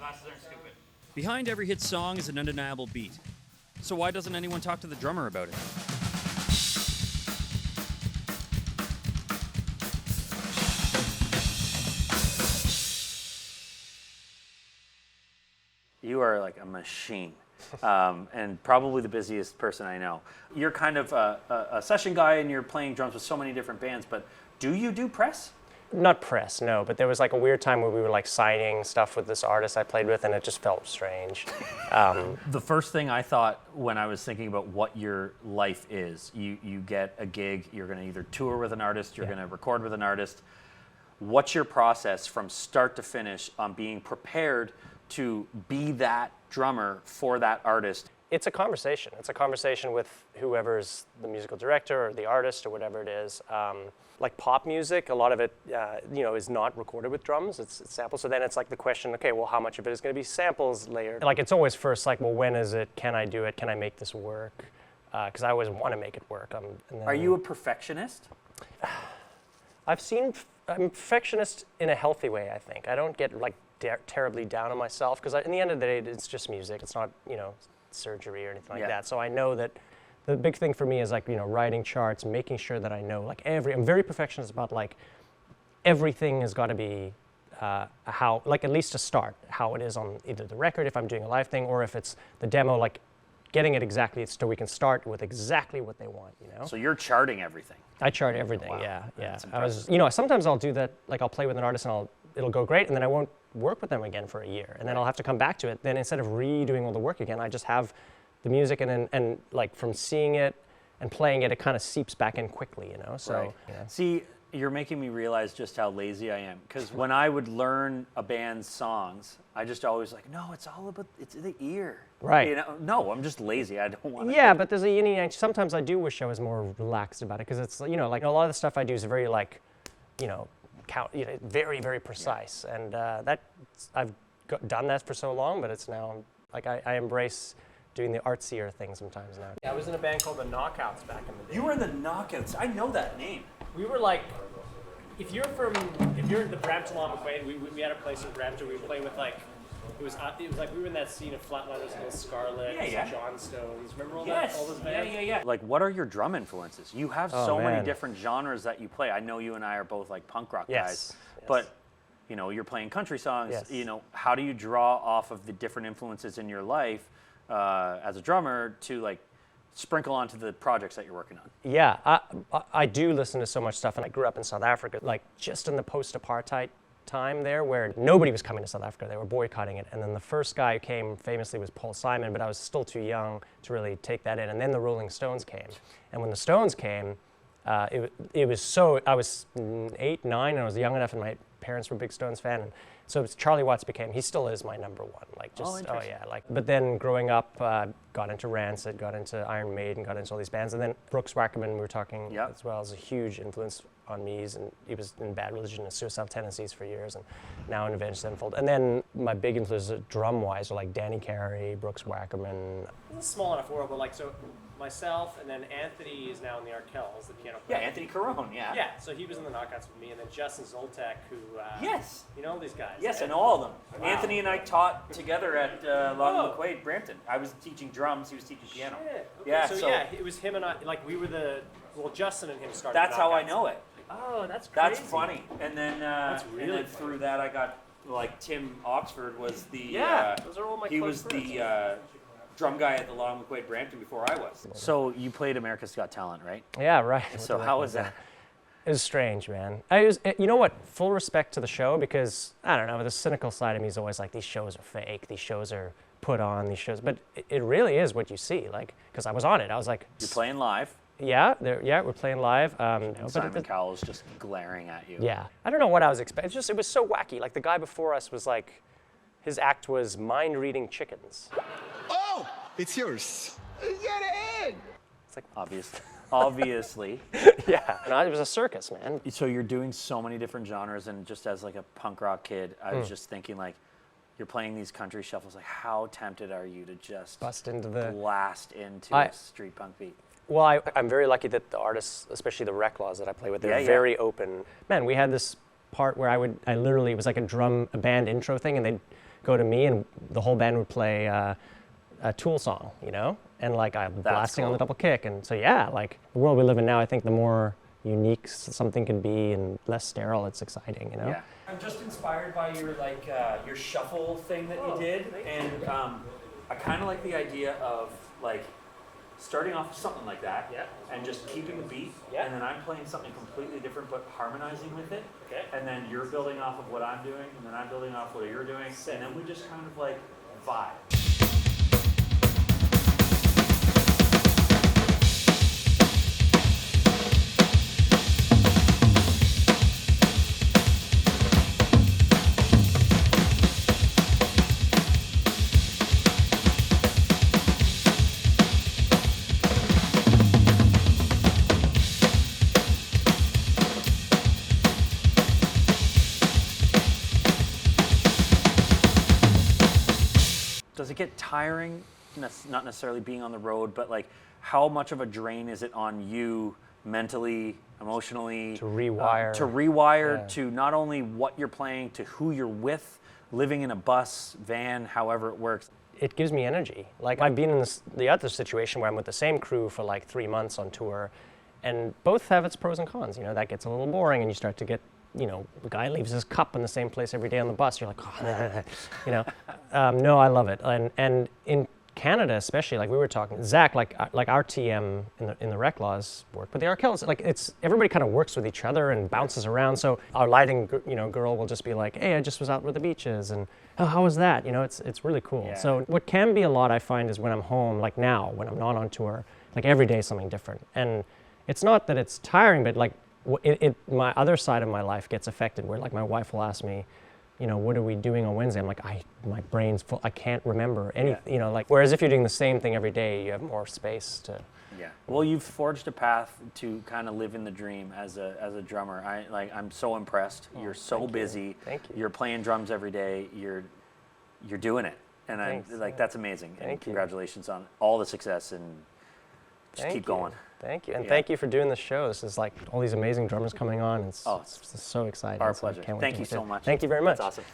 Glasses aren't stupid. Behind every hit song is an undeniable beat. So why doesn't anyone talk to the drummer about it? You are like a machine, and probably the busiest person I know. You're kind of a session guy, and you're playing drums with so many different bands, but do you do press? Not press, no, but there was like a weird time where we were like signing stuff with this artist I played with, and it just felt strange. The first thing I thought when I was thinking about what your life is, you get a gig, you're going to either tour with an artist, you're going to record with an artist. What's your process from start to finish on being prepared to be that drummer for that artist? It's a conversation. It's a conversation with whoever's the musical director or the artist or whatever it is. Like pop music, a lot of it, is not recorded with drums. It's samples. So then it's like the question, okay, well, how much of it is going to be samples layered? Like it's always first like, well, when is it? Can I do it? Can I make this work? Because I always want to make it work. Are you a perfectionist? I'm a perfectionist in a healthy way, I think. I don't get like terribly down on myself because in the end of the day, it's just music. It's not, surgery or anything like that. So I know that the big thing for me is like, writing charts, making sure that I know like I'm very perfectionist about like everything has got to be how, like at least to start, how it is on either the record if I'm doing a live thing or if it's the demo, like getting it exactly so we can start with exactly what they want, So you're charting everything. I chart everything, Wow. yeah. That's I was, impressive. sometimes I'll do that, like I'll play with an artist and it'll go great and then I won't work with them again for a year and then I'll have to come back to it. Then instead of redoing all the work again, I just have the music and like from seeing it and playing it, it kind of seeps back in quickly, So, Right. See, you're making me realize just how lazy I am. Because when I would learn a band's songs, I just always like, no, it's all about, it's the ear. Right. No, I'm just lazy. I don't want to. Yeah, but there's sometimes I do wish I was more relaxed about it because it's, like a lot of the stuff I do is very like, very, very precise. And that I've done that for so long, but it's now, like I embrace doing the artsier thing sometimes now. Yeah, I was in a band called the Knockouts back in the day. You were in the Knockouts. I know that name. We were like, if you're in the Brampton Long McQuaid, we had a place in Brampton. We played with like, it was like we were in that scene of Flatliners and Scarlet, John Stones. Remember all those bands? Yeah. Like, what are your drum influences? You have so many different genres that you play. I know you and I are both like punk rock guys, but you're playing country songs. Yes. How do you draw off of the different influences in your life as a drummer to like sprinkle onto the projects that you're working on? Yeah, I do listen to so much stuff, and I grew up in South Africa, like just in the post-apartheid time there where nobody was coming to South Africa. They were boycotting it. And then the first guy who came famously was Paul Simon, but I was still too young to really take that in. And then the Rolling Stones came. And when the Stones came, it was so, I was 8, 9, and I was young enough, and my parents were big Stones fan. And so Charlie Watts he still is my number one. Like just, but then growing up, got into Rancid, got into Iron Maiden, got into all these bands. And then Brooks Wackerman, we were talking as well, is a huge influence on me, and he was in Bad Religion and Suicidal Tendencies for years, and now in Avenged Sevenfold. And then my big influences drum-wise are like Danny Carey, Brooks Wackerman. It's a small enough world, but like so myself, and then Anthony is now in the Arkells, the piano player. Yeah, Anthony Caron, Yeah, so he was in the Knockouts with me, and then Justin Zoltek, who... Yes. You know all these guys? Yes, I know all of them. Wow. Anthony and I taught together at Long McQuaid, Brampton. I was teaching drums, he was teaching piano. Shit. Okay. Yeah, so yeah, it was him and I, like we were Justin and him started That's how I know it. Oh, that's crazy. That's funny. And then, through that I got, like, Tim Oxford was the... those are all my he was friends. the drum guy at the Long McQuaid Brampton before I was. So you played America's Got Talent, right? Yeah, right. So how was that? It was strange, man. You know what? Full respect to the show because, I don't know, the cynical side of me is always like, these shows are fake, these shows are put on, but it really is what you see, like, because I was on it. I was like... You're playing live. Yeah, we're playing live. Simon Cowell's just glaring at you. Yeah. I don't know what I was expecting. It was so wacky. Like, the guy before us was like, his act was mind-reading chickens. Oh, it's yours. Get in. It's like, Obviously. Yeah, and it was a circus, man. So you're doing so many different genres, and just as like a punk rock kid, I was just thinking like, you're playing these country shuffles. Like, how tempted are you to just blast into a street punk beat? Well, I'm very lucky that the artists, especially the Reklaws that I play with, they're very open. Man, we had this part where I literally, it was like a band intro thing, and they'd go to me and the whole band would play a Tool song, and like I'm blasting on the double kick. And so yeah, like the world we live in now, I think the more unique something can be and less sterile, it's exciting, Yeah. I'm just inspired by your your shuffle thing that you did, and I kind of like the idea of like starting off with something like that, and just keeping the beat, and then I'm playing something completely different but harmonizing with it, and then you're building off of what I'm doing, and then I'm building off what you're doing, and then we just kind of like vibe. Does it get tiring, not necessarily being on the road, but like how much of a drain is it on you mentally, emotionally? To rewire. To not only what you're playing, to who you're with, living in a bus, van, however it works. It gives me energy. Like I've been in the other situation where I'm with the same crew for like 3 months on tour, and both have its pros and cons. That gets a little boring, and you start to get, the guy leaves his cup in the same place every day on the bus. You're like, oh, no, I love it. And in Canada, especially, like we were talking, Zach, like our TM in the Reklaws work, but the Arkells, like everybody kind of works with each other and bounces around. So our lighting, girl will just be like, hey, I just was out with the beaches, and oh, how was that? It's really cool. Yeah. So what can be a lot, I find, is when I'm home, like now, when I'm not on tour, like every day is something different. And it's not that it's tiring, but like my other side of my life gets affected, where like my wife will ask me, what are we doing on Wednesday? I'm like, my brain's full. I can't remember anything. Whereas if you're doing the same thing every day, you have more space to. Yeah. Well, you've forged a path to kind of live in the dream as a drummer. I'm so impressed. You're so busy. Thank you. You're playing drums every day. You're doing it, and Thanks. that's amazing. And Thank you. congratulations on all the success, and just keep going. Thank you, and Yeah. thank you for doing this show. This is like all these amazing drummers coming on. It's so exciting. Our So I pleasure. can't wait Thank to you get so it. much. Thank you very much. That's awesome.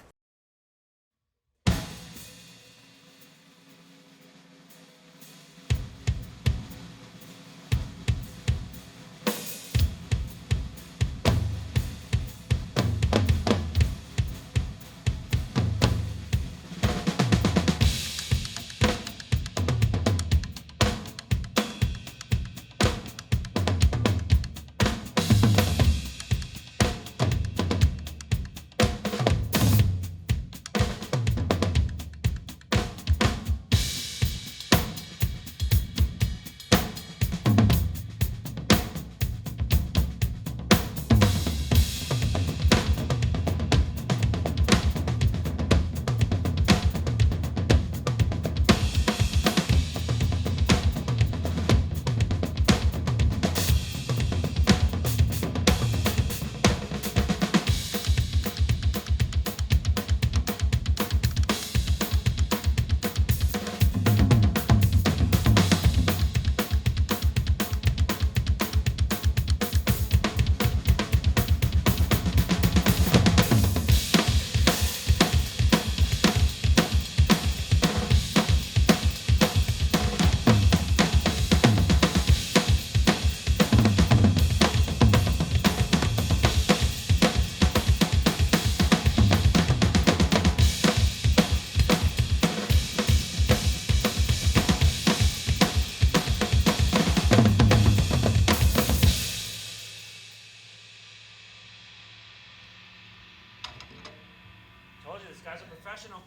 Told you, this guy's a professional.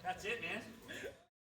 That's it, man.